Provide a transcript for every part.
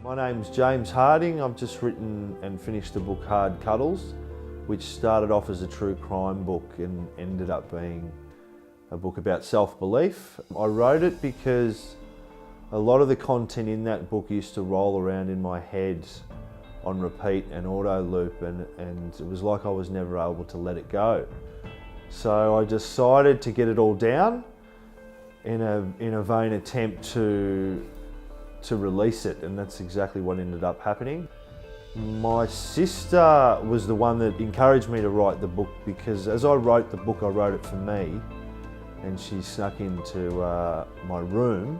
My name's James Harding. I've just written and finished the book Cuddles, which started off as a true crime book and ended up being a book about self-belief. I wrote it because a lot of the content in that book used to roll around in my head on repeat and auto loop, and it was like I was never able to let it go. So I decided to get it all down in a vain attempt to release it, and that's exactly what ended up happening. My sister was the one that encouraged me to write the book, because as I wrote the book, I wrote it for me, and she snuck into my room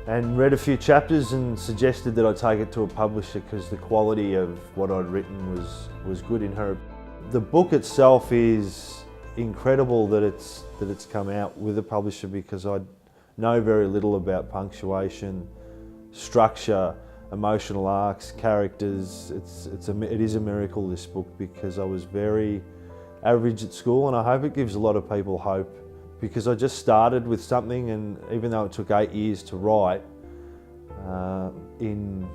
and read a few chapters and suggested that I take it to a publisher because the quality of what I'd written was good in her. The book itself is incredible that it's come out with a publisher, because I know very little about punctuation, structure, emotional arcs, characters. It is a miracle, this book, because I was very average at school, and I hope it gives a lot of people hope, because I just started with something, and even though it took 8 years to write, in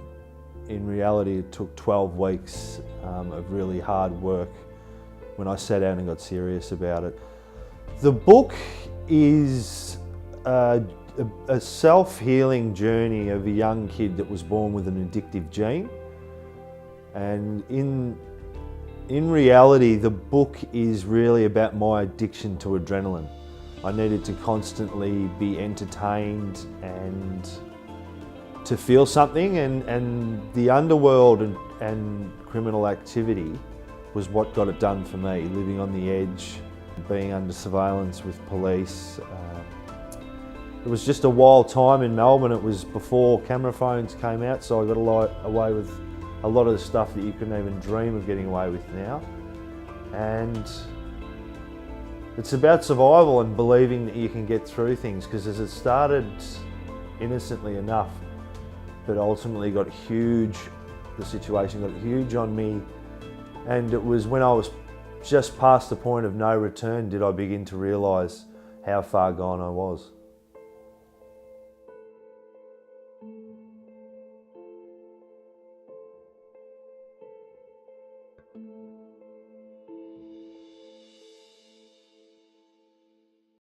reality it took 12 weeks of really hard work when I sat down and got serious about it. The book is a self-healing journey of a young kid that was born with an addictive gene, and in reality the book is really about my addiction to adrenaline. I needed to constantly be entertained and to feel something, and the underworld and criminal activity was what got it done for me. Living on the edge, being under surveillance with police. It was just a wild time in Melbourne. It was before camera phones came out, so I got away with a lot of the stuff that you couldn't even dream of getting away with now. And it's about survival and believing that you can get through things, because as it started innocently enough, but ultimately got huge, the situation got huge on me, and it was when I was just past the point of no return did I begin to realise how far gone I was.